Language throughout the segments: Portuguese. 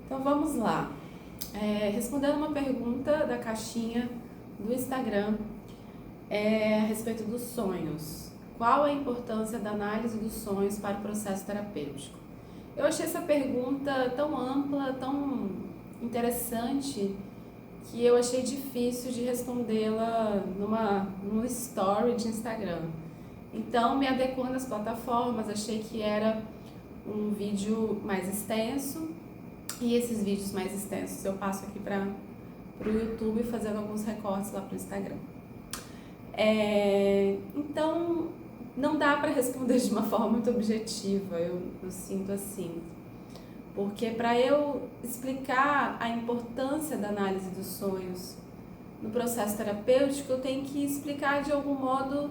Então vamos lá. Respondendo uma pergunta da caixinha do Instagram a respeito dos sonhos. Qual a importância da análise dos sonhos para o processo terapêutico? Eu achei essa pergunta tão ampla, tão interessante, que eu achei difícil de respondê-la num story de Instagram. Então, me adequando às plataformas, achei que era um vídeo mais extenso, e esses vídeos mais extensos eu passo aqui para o YouTube, fazendo alguns recortes lá para o Instagram. Então, não dá para responder de uma forma muito objetiva, eu sinto assim. Porque para eu explicar a importância da análise dos sonhos no processo terapêutico, eu tenho que explicar de algum modo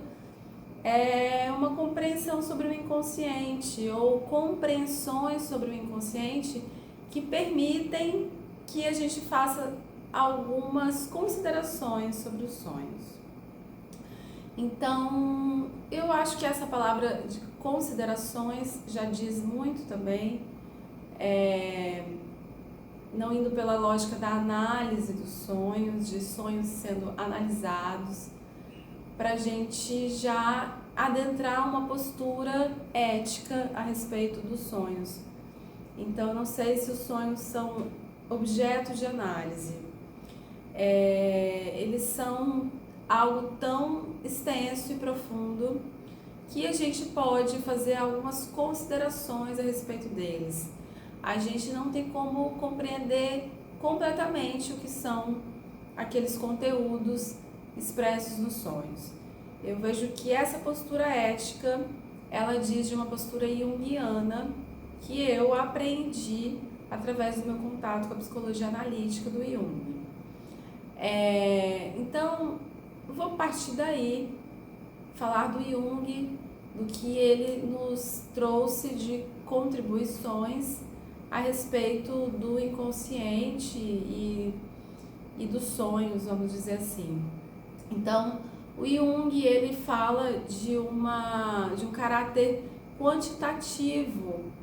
uma compreensão sobre o inconsciente ou compreensões sobre o inconsciente que permitem que a gente faça algumas considerações sobre os sonhos. Então, eu acho que essa palavra de considerações já diz muito também, não indo pela lógica da análise dos sonhos, de sonhos sendo analisados, para a gente já adentrar uma postura ética a respeito dos sonhos. Então, não sei se os sonhos são objetos de análise. Eles são algo tão extenso e profundo que a gente pode fazer algumas considerações a respeito deles. A gente não tem como compreender completamente o que são aqueles conteúdos expressos nos sonhos. Eu vejo que essa postura ética, ela diz de uma postura junguiana que eu aprendi através do meu contato com a psicologia analítica do Jung. Então, vou partir daí, falar do Jung, do que ele nos trouxe de contribuições a respeito do inconsciente e dos sonhos, vamos dizer assim. Então, o Jung, ele fala de um caráter quantitativo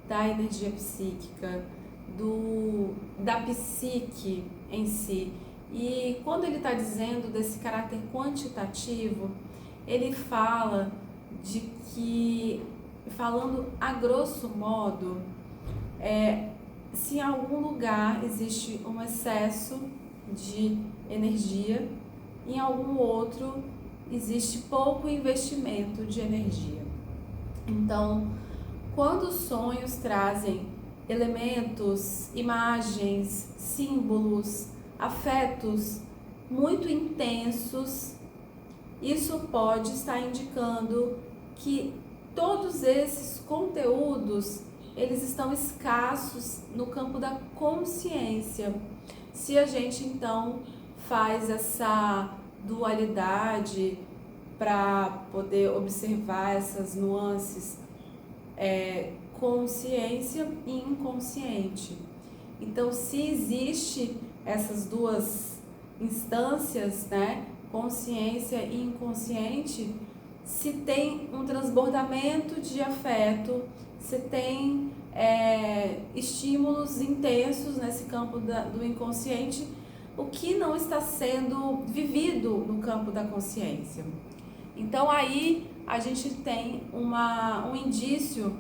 da energia psíquica, da psique em si. E quando ele está dizendo desse caráter quantitativo, ele fala de que, falando a grosso modo, se em algum lugar existe um excesso de energia, em algum outro existe pouco investimento de energia. Então, quando os sonhos trazem elementos, imagens, símbolos, afetos muito intensos, isso pode estar indicando que todos esses conteúdos, eles estão escassos no campo da consciência. Se a gente então faz essa dualidade para poder observar essas nuances, consciência e inconsciente. Então, se existe essas duas instâncias, consciência e inconsciente, se tem um transbordamento de afeto, se tem estímulos intensos nesse campo do inconsciente, o que não está sendo vivido no campo da consciência. Então aí a gente tem um indício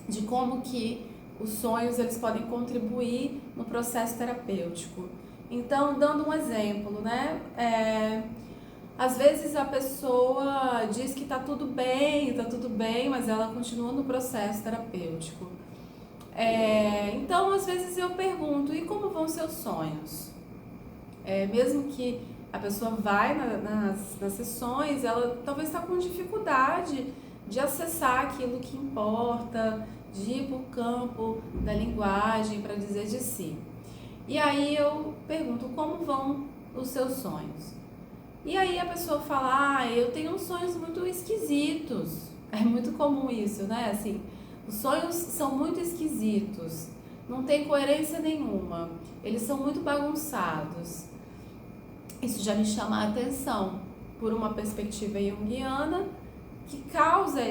de como que os sonhos eles podem contribuir no processo terapêutico. Então, dando um exemplo, às vezes a pessoa diz que tá tudo bem, mas ela continua no processo terapêutico. Então, às vezes eu pergunto, e como vão seus sonhos? Mesmo que a pessoa vai nas sessões, ela talvez está com dificuldade de acessar aquilo que importa, de ir para o campo da linguagem para dizer de si. E aí eu pergunto, como vão os seus sonhos? E aí a pessoa fala, eu tenho sonhos muito esquisitos. É muito comum isso, Assim, os sonhos são muito esquisitos, não tem coerência nenhuma, eles são muito bagunçados. Isso já me chama a atenção por uma perspectiva junguiana. Que causa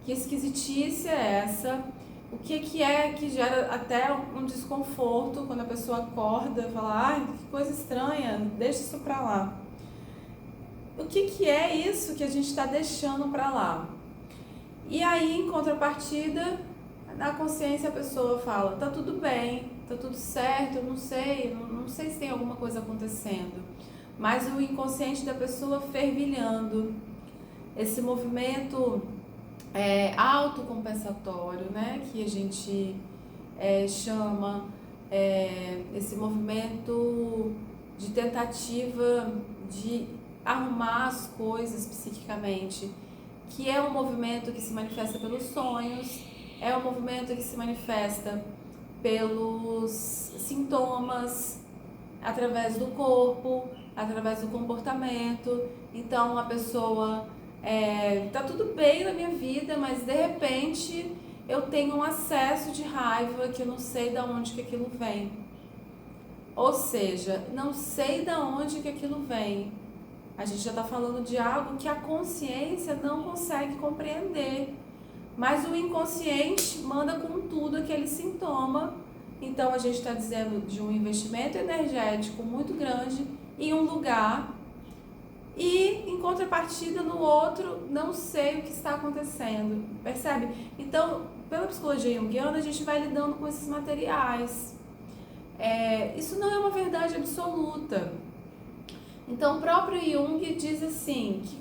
que esquisitice é essa O que é que gera até um desconforto quando a pessoa acorda e fala, ai, que coisa estranha, deixa isso pra lá. O que é isso que a gente está deixando pra lá? E aí, em contrapartida, na consciência a pessoa fala, tá tudo bem, tá tudo certo, eu não sei se tem alguma coisa acontecendo. Mas o inconsciente da pessoa fervilhando, esse movimento autocompensatório, né, que a gente chama, esse movimento de tentativa de arrumar as coisas psiquicamente, que é um movimento que se manifesta pelos sonhos, é um movimento que se manifesta pelos sintomas, através do corpo, através do comportamento. Então a pessoa tá tudo bem na minha vida, mas de repente eu tenho um acesso de raiva que eu não sei de onde que aquilo vem. Ou seja, não sei de onde que aquilo vem. A gente já está falando de algo que a consciência não consegue compreender. Mas o inconsciente manda com tudo aquele sintoma. Então a gente está dizendo de um investimento energético muito grande em um lugar e em contrapartida no outro não sei o que está acontecendo, percebe? Então, pela psicologia junguiana, a gente vai lidando com esses materiais. Isso não é uma verdade absoluta. Então o próprio Jung diz assim, que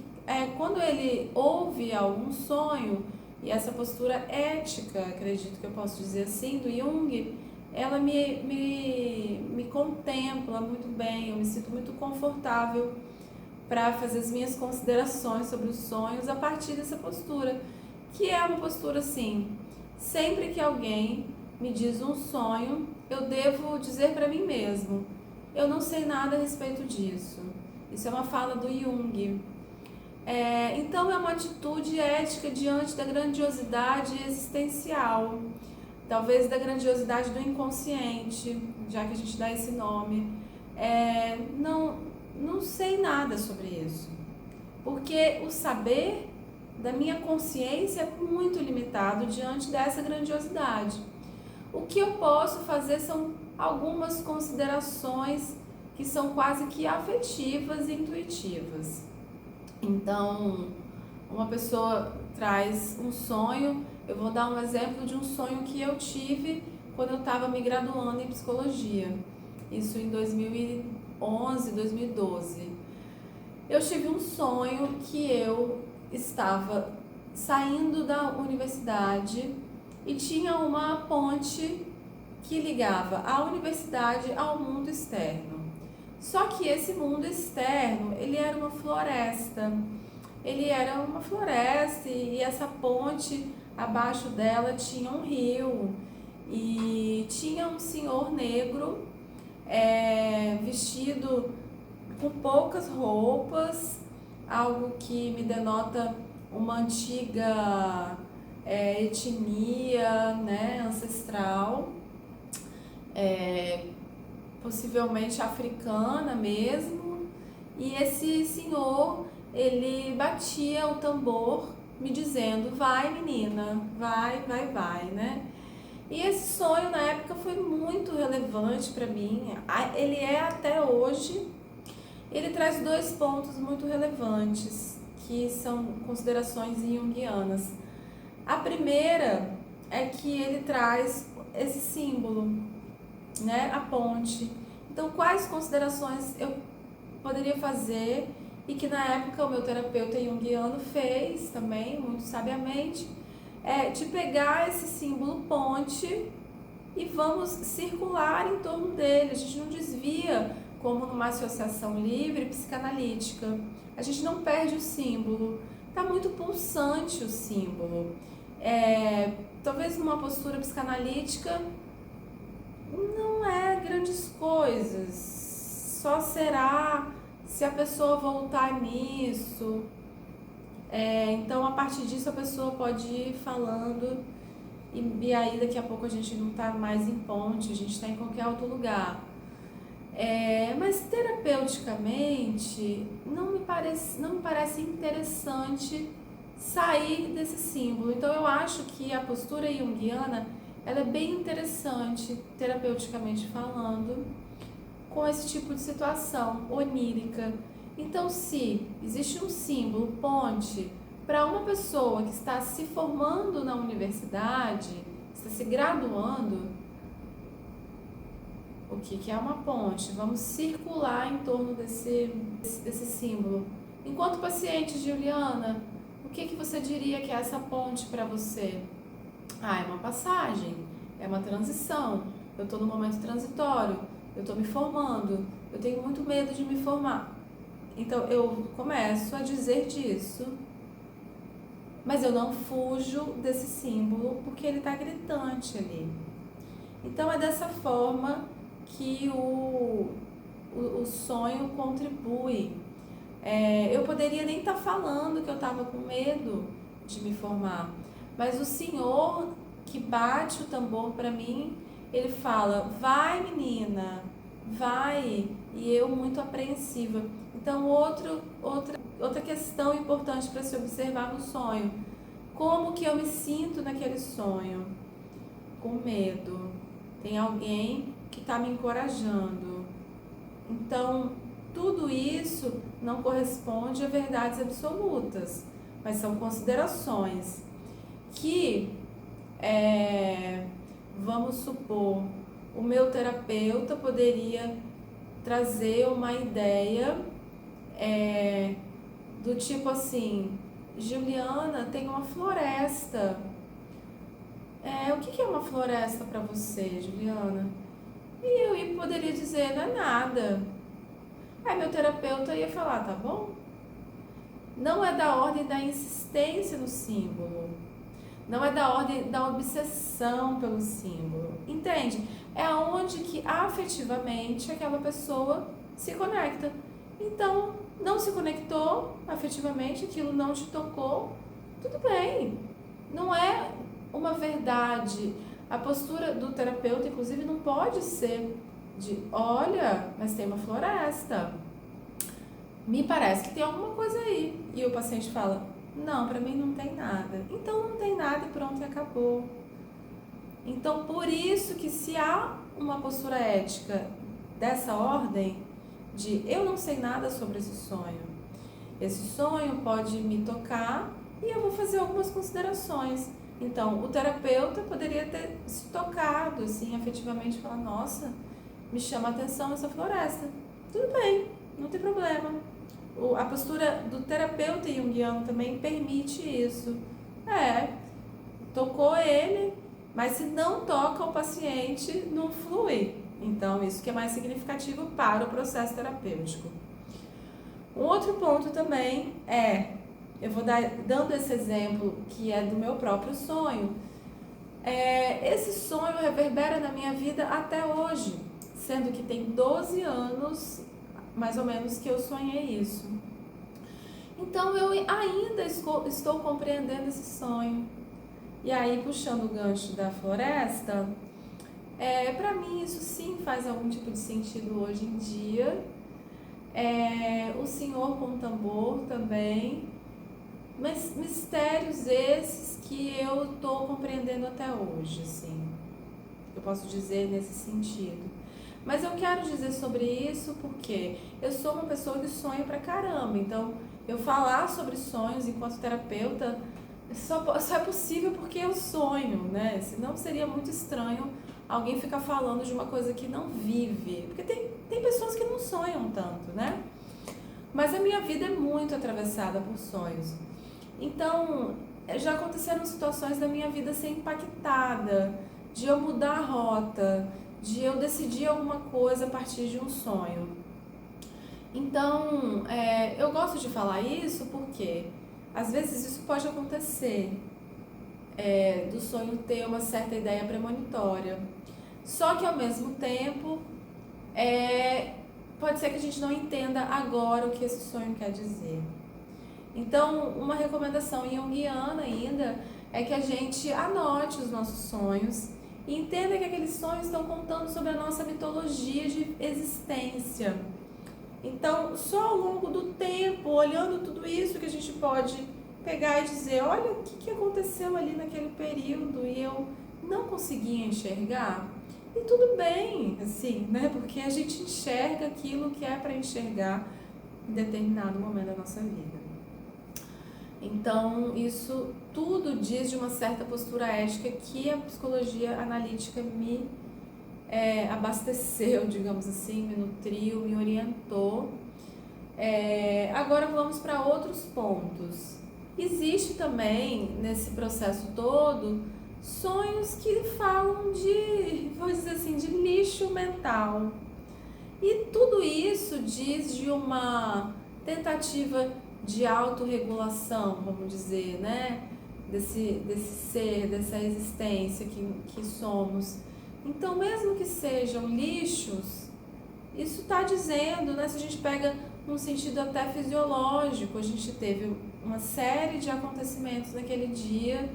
quando ele ouve algum sonho, e essa postura ética, acredito que eu posso dizer assim, do Jung, ela me contempla muito bem, eu me sinto muito confortável para fazer as minhas considerações sobre os sonhos a partir dessa postura, que é uma postura assim, sempre que alguém me diz um sonho, eu devo dizer para mim mesmo, eu não sei nada a respeito disso. Isso é uma fala do Jung. Então é uma atitude ética diante da grandiosidade existencial, talvez da grandiosidade do inconsciente, já que a gente dá esse nome. Não sei nada sobre isso, porque o saber da minha consciência é muito limitado diante dessa grandiosidade. O que eu posso fazer são algumas considerações que são quase que afetivas e intuitivas. Então, uma pessoa traz um sonho, eu vou dar um exemplo de um sonho que eu tive quando eu estava me graduando em psicologia, isso em 2011, 2012. Eu tive um sonho que eu estava saindo da universidade e tinha uma ponte que ligava a universidade ao mundo externo. Só que esse mundo externo, ele era uma floresta. E essa ponte, abaixo dela tinha um rio e tinha um senhor negro vestido com poucas roupas, algo que me denota uma antiga etnia, né, ancestral, possivelmente africana mesmo. E esse senhor, ele batia o tambor me dizendo, vai menina, vai, né? E esse sonho na época foi muito relevante para mim, ele é até hoje. Ele traz dois pontos muito relevantes, que são considerações junguianas. A primeira é que ele traz esse símbolo, né, a ponte. Então, quais considerações eu poderia fazer e que na época o meu terapeuta junguiano fez também, muito sabiamente, de pegar esse símbolo ponte e vamos circular em torno dele. A gente não desvia como numa associação livre psicanalítica. A gente não perde o símbolo. Está muito pulsante o símbolo. Talvez numa postura psicanalítica não é grandes coisas. Só será se a pessoa voltar nisso. Então, a partir disso, a pessoa pode ir falando e aí daqui a pouco a gente não está mais em ponte, a gente está em qualquer outro lugar. Mas terapeuticamente não me parece interessante sair desse símbolo. Então eu acho que a postura junguiana, ela é bem interessante, terapeuticamente falando, com esse tipo de situação onírica. Então, se existe um símbolo, ponte, para uma pessoa que está se formando na universidade, está se graduando, o que é uma ponte? Vamos circular em torno desse símbolo. Enquanto paciente, Juliana, o que você diria que é essa ponte para você? Ah, é uma passagem, é uma transição. Eu estou no momento transitório, eu estou me formando, eu tenho muito medo de me formar. Então eu começo a dizer disso, mas eu não fujo desse símbolo porque ele está gritante ali. Então é dessa forma que o sonho contribui. Eu poderia nem estar falando que eu estava com medo de me formar, mas o Senhor que bate o tambor para mim, ele fala, vai menina, vai, e eu muito apreensiva. Então outra questão importante para se observar no sonho, como que eu me sinto naquele sonho? Com medo, tem alguém que está me encorajando. Então, tudo isso não corresponde a verdades absolutas, mas são considerações que, vamos supor, o meu terapeuta poderia trazer uma ideia do tipo assim, Juliana, tem uma floresta. O que é uma floresta para você, Juliana? E eu poderia dizer, não é nada. Aí meu terapeuta ia falar, tá bom? Não é da ordem da insistência no símbolo. Não é da ordem da obsessão pelo símbolo. Entende? É onde que afetivamente aquela pessoa se conecta. Então, não se conectou afetivamente, aquilo não te tocou, tudo bem. Não é uma verdade. A postura do terapeuta, inclusive, não pode ser de, olha, mas tem uma floresta. Me parece que tem alguma coisa aí. E o paciente fala, não, para mim não tem nada. Então não tem nada e pronto, e acabou. Então, por isso que se há uma postura ética dessa ordem, de eu não sei nada sobre esse sonho pode me tocar e eu vou fazer algumas considerações. Então, o terapeuta poderia ter se tocado, assim, afetivamente, falar, nossa, me chama a atenção essa floresta. Tudo bem, não tem problema. A postura do terapeuta junguiano também permite isso. Tocou ele, mas se não toca o paciente, não flui. Então, isso que é mais significativo para o processo terapêutico. Um outro ponto também eu vou dando esse exemplo que é do meu próprio sonho. Esse sonho reverbera na minha vida até hoje, sendo que tem 12 anos, mais ou menos, que eu sonhei isso. Então, eu ainda estou compreendendo esse sonho. E aí, puxando o gancho da floresta, para mim isso sim faz algum tipo de sentido hoje em dia. O Senhor com o tambor também, mas mistérios esses que eu estou compreendendo até hoje, assim, eu posso dizer nesse sentido. Mas eu quero dizer sobre isso porque eu sou uma pessoa que sonha pra caramba, então eu falar sobre sonhos enquanto terapeuta só é possível porque eu sonho, né? Senão seria muito estranho alguém ficar falando de uma coisa que não vive, porque tem pessoas que não sonham tanto, né? Mas a minha vida é muito atravessada por sonhos. Então, já aconteceram situações da minha vida ser impactada, de eu mudar a rota, de eu decidir alguma coisa a partir de um sonho. Então, eu gosto de falar isso porque às vezes isso pode acontecer, do sonho ter uma certa ideia premonitória. Só que ao mesmo tempo, pode ser que a gente não entenda agora o que esse sonho quer dizer. Então, uma recomendação junguiana ainda é que a gente anote os nossos sonhos e entenda que aqueles sonhos estão contando sobre a nossa mitologia de existência. Então, só ao longo do tempo, olhando tudo isso, que a gente pode pegar e dizer, olha o que aconteceu ali naquele período e eu não conseguia enxergar. E tudo bem, assim, né? Porque a gente enxerga aquilo que é para enxergar em determinado momento da nossa vida. Então, isso tudo diz de uma certa postura ética que a psicologia analítica me abasteceu, digamos assim, me nutriu, me orientou. Agora vamos para outros pontos. Existe também, nesse processo todo, sonhos que falam de, vou dizer assim, de lixo mental. E tudo isso diz de uma tentativa de autorregulação, vamos dizer, né? Desse ser, dessa existência que somos. Então, mesmo que sejam lixos, isso está dizendo, né? Se a gente pega um sentido até fisiológico, a gente teve uma série de acontecimentos naquele dia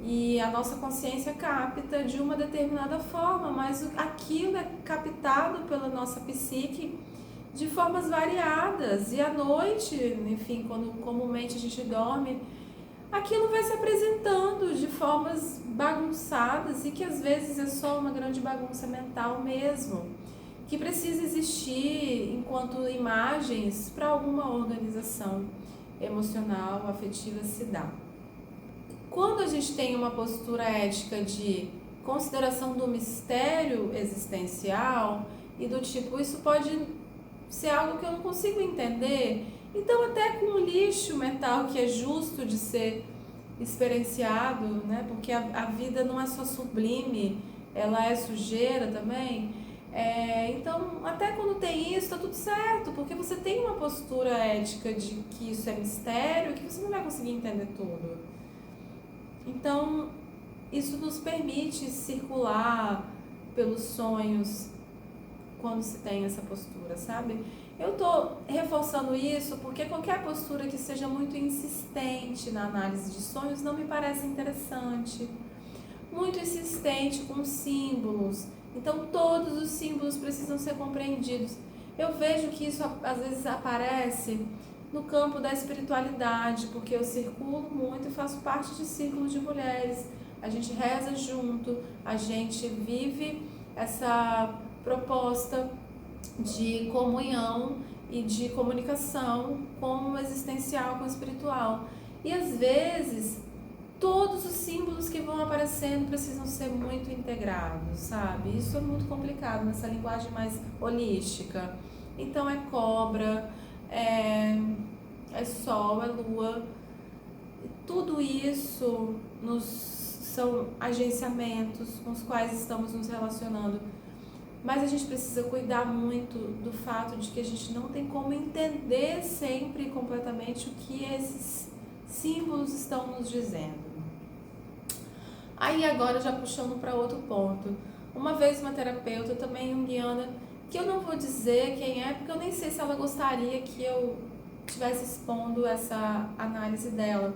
e a nossa consciência capta de uma determinada forma, mas aquilo é captado pela nossa psique de formas variadas. E à noite, enfim, quando comumente a gente dorme, aquilo vai se apresentando de formas bagunçadas e que às vezes é só uma grande bagunça mental mesmo, que precisa existir enquanto imagens para alguma organização emocional, afetiva se dá. Quando a gente tem uma postura ética de consideração do mistério existencial e do tipo, isso pode ser algo que eu não consigo entender, então até com o lixo mental que é justo de ser experienciado, né? Porque a vida não é só sublime, ela é sujeira também. Então, até quando tem isso, tá tudo certo, porque você tem uma postura ética de que isso é mistério, que você não vai conseguir entender tudo. Então, isso nos permite circular pelos sonhos quando se tem essa postura, sabe? Eu tô reforçando isso porque qualquer postura que seja muito insistente na análise de sonhos não me parece interessante. Muito insistente com símbolos. Então, todos os símbolos precisam ser compreendidos. Eu vejo que isso às vezes aparece no campo da espiritualidade, porque eu circulo muito e faço parte de círculos de mulheres. A gente reza junto, a gente vive essa proposta de comunhão e de comunicação com o existencial, com o espiritual. E às vezes todos os símbolos que vão aparecendo precisam ser muito integrados, sabe? Isso é muito complicado nessa linguagem mais holística. Então é cobra, é sol, é lua. Tudo isso são agenciamentos com os quais estamos nos relacionando. Mas a gente precisa cuidar muito do fato de que a gente não tem como entender sempre completamente o que esses símbolos estão nos dizendo. Aí agora já puxando para outro ponto. Uma vez uma terapeuta também junguiana, que eu não vou dizer quem é, porque eu nem sei se ela gostaria que eu estivesse expondo essa análise dela.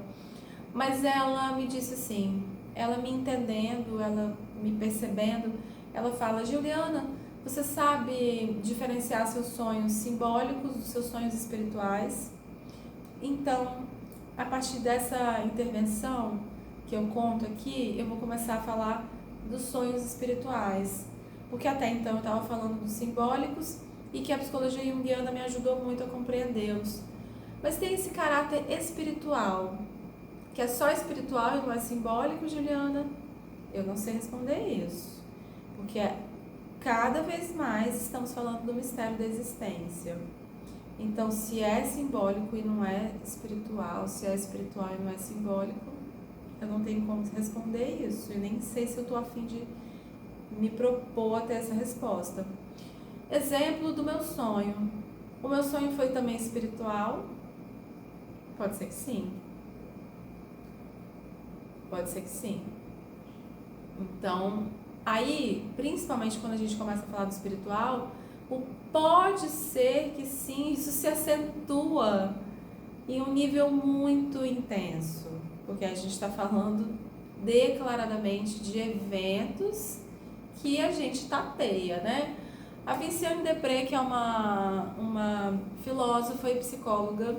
Mas ela me disse assim, ela me entendendo, ela me percebendo, ela fala, Juliana, você sabe diferenciar seus sonhos simbólicos dos seus sonhos espirituais? Então, a partir dessa intervenção que eu conto aqui, eu vou começar a falar dos sonhos espirituais. Porque até então eu estava falando dos simbólicos e que a psicologia junguiana me ajudou muito a compreendê-los. Mas tem esse caráter espiritual, que é só espiritual e não é simbólico, Juliana? Eu não sei responder isso. Porque cada vez mais estamos falando do mistério da existência. Então, se é simbólico e não é espiritual, se é espiritual e não é simbólico, eu não tenho como responder isso. Eu nem sei se eu estou a fim de me propor a ter essa resposta. Exemplo do meu sonho. O meu sonho foi também espiritual? Pode ser que sim. Pode ser que sim. Então, aí, principalmente quando a gente começa a falar do espiritual, o pode ser que sim, isso se acentua em um nível muito intenso, porque a gente está falando declaradamente de eventos que a gente tateia, né? A Vinciane Desprez, que é uma filósofa e psicóloga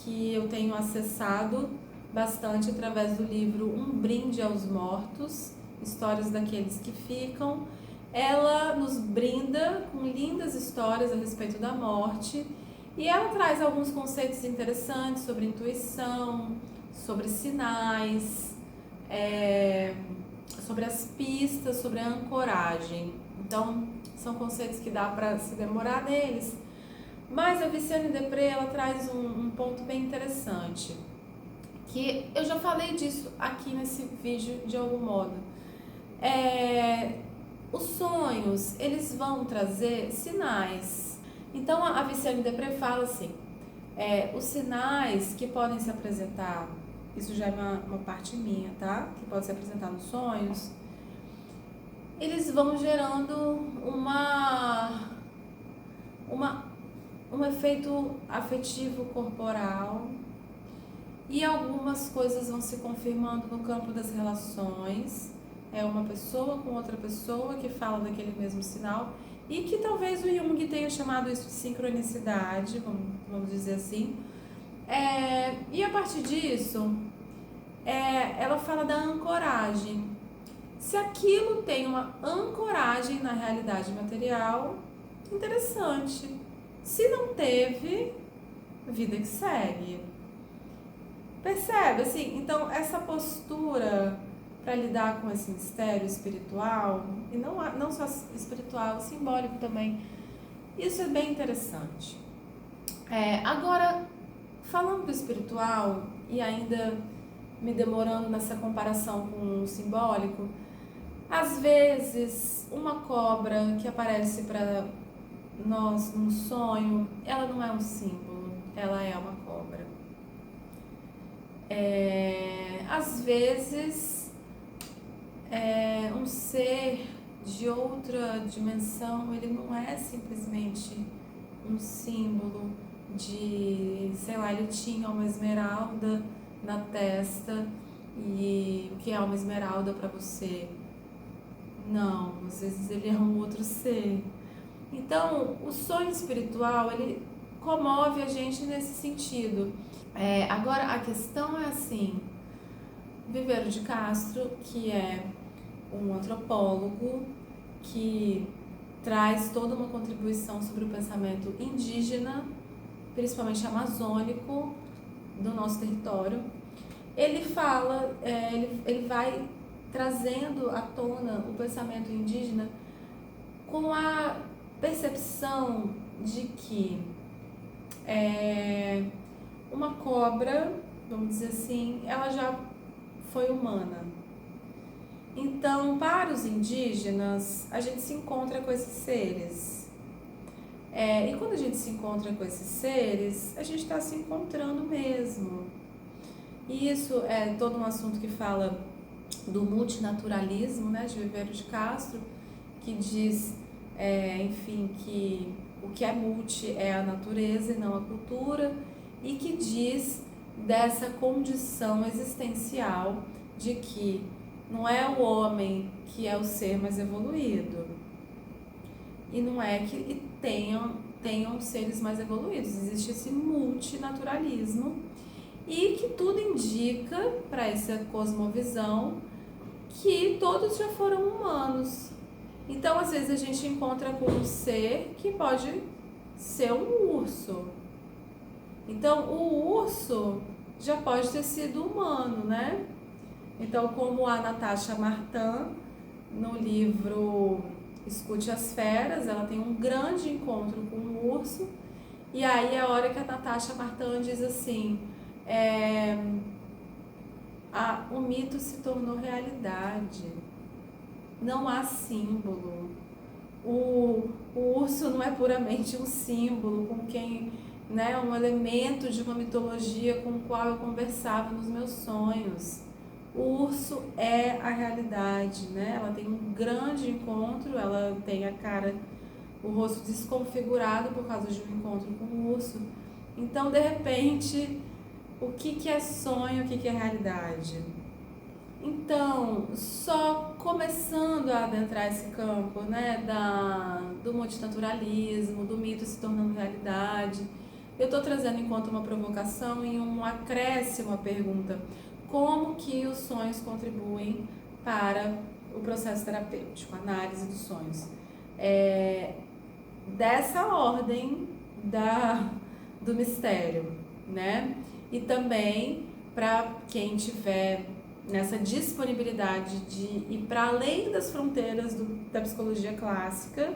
que eu tenho acessado bastante através do livro Um Brinde aos Mortos, Histórias daqueles que Ficam. Ela nos brinda com lindas histórias a respeito da morte e ela traz alguns conceitos interessantes sobre intuição, sobre sinais, sobre as pistas, sobre a ancoragem. Então, são conceitos que dá para se demorar neles. Mas a Viciane Depré, ela traz um ponto bem interessante, que eu já falei disso aqui nesse vídeo de algum modo. Os sonhos, eles vão trazer sinais. Então a Viciane Depré fala assim, os sinais que podem se apresentar, isso já é uma parte minha, tá? Que pode se apresentar nos sonhos, eles vão gerando um efeito afetivo corporal e algumas coisas vão se confirmando no campo das relações. É uma pessoa com outra pessoa que fala daquele mesmo sinal e que talvez o Jung tenha chamado isso de sincronicidade, vamos dizer assim. E a partir disso, ela fala da ancoragem. Se aquilo tem uma ancoragem na realidade material, interessante. Se não teve, vida que segue. Percebe? Assim, então, essa postura para lidar com esse mistério espiritual, e não só espiritual, simbólico também, isso é bem interessante. Agora, falando do espiritual, e ainda me demorando nessa comparação com o simbólico, às vezes uma cobra que aparece para nós num sonho, ela não é um símbolo, ela é uma cobra. Às vezes um ser de outra dimensão, ele não é simplesmente um símbolo de, sei lá, ele tinha uma esmeralda na testa e o que é uma esmeralda para você? Não, às vezes ele é um outro ser. Então, o sonho espiritual, ele comove a gente nesse sentido. Agora, a questão é assim, Viveiro de Castro, que é um antropólogo que traz toda uma contribuição sobre o pensamento indígena, principalmente amazônico, do nosso território. Ele fala, ele vai trazendo à tona o pensamento indígena com a percepção de que uma cobra, vamos dizer assim, ela já foi humana. Então, para os indígenas, a gente se encontra com esses seres. E quando a gente se encontra com esses seres, a gente está se encontrando mesmo. E isso é todo um assunto que fala do multinaturalismo, né, de Viveiro de Castro, que diz, enfim, que o que é multi é a natureza e não a cultura, e que diz dessa condição existencial de que não é o homem que é o ser mais evoluído, e não é que tenham seres mais evoluídos, existe esse multinaturalismo, e que tudo indica para essa cosmovisão que todos já foram humanos. Então, às vezes a gente encontra com um ser que pode ser um urso. Então, o urso já pode ter sido humano, né? Então, como a Natasha Martin, no livro Escute as Feras, ela tem um grande encontro com um urso, e aí é a hora que a Natasha Martin diz assim, o mito se tornou realidade, não há símbolo, o urso não é puramente um símbolo com quem, né, um elemento de uma mitologia com o qual eu conversava nos meus sonhos. O urso é a realidade, né? Ela tem um grande encontro, ela tem a cara, o rosto desconfigurado por causa de um encontro com o urso. Então, de repente, o que é sonho, o que é realidade? Então, só começando a adentrar esse campo, né, do multinaturalismo, do mito se tornando realidade, eu estou trazendo em conta uma provocação e um acréscimo à pergunta: como que os sonhos contribuem para o processo terapêutico, análise dos sonhos? Dessa ordem do mistério, né? E também para quem tiver nessa disponibilidade de ir para além das fronteiras da psicologia clássica,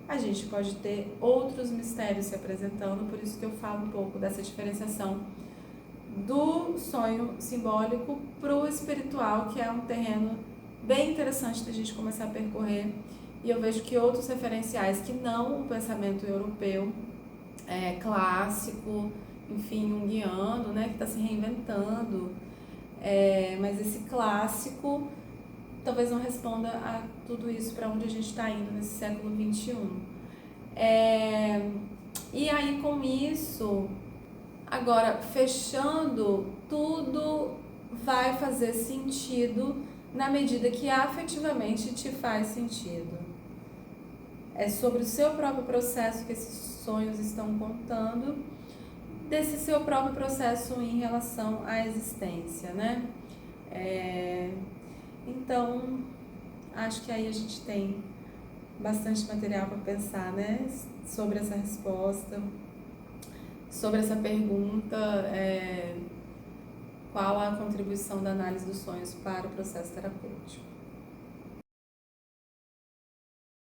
a gente pode ter outros mistérios se apresentando, por isso que eu falo um pouco dessa diferenciação do sonho simbólico para o espiritual, que é um terreno bem interessante da gente começar a percorrer. E eu vejo que outros referenciais que não o pensamento europeu clássico, enfim, junguiano, né, que está se reinventando, mas esse clássico talvez não responda a tudo isso para onde a gente está indo nesse século XXI. E aí, com isso, agora, fechando, tudo vai fazer sentido na medida que afetivamente te faz sentido. É sobre o seu próprio processo que esses sonhos estão contando, desse seu próprio processo em relação à existência, né? Então, acho que aí a gente tem bastante material para pensar, né? Sobre essa resposta, sobre essa pergunta, qual a contribuição da análise dos sonhos para o processo terapêutico.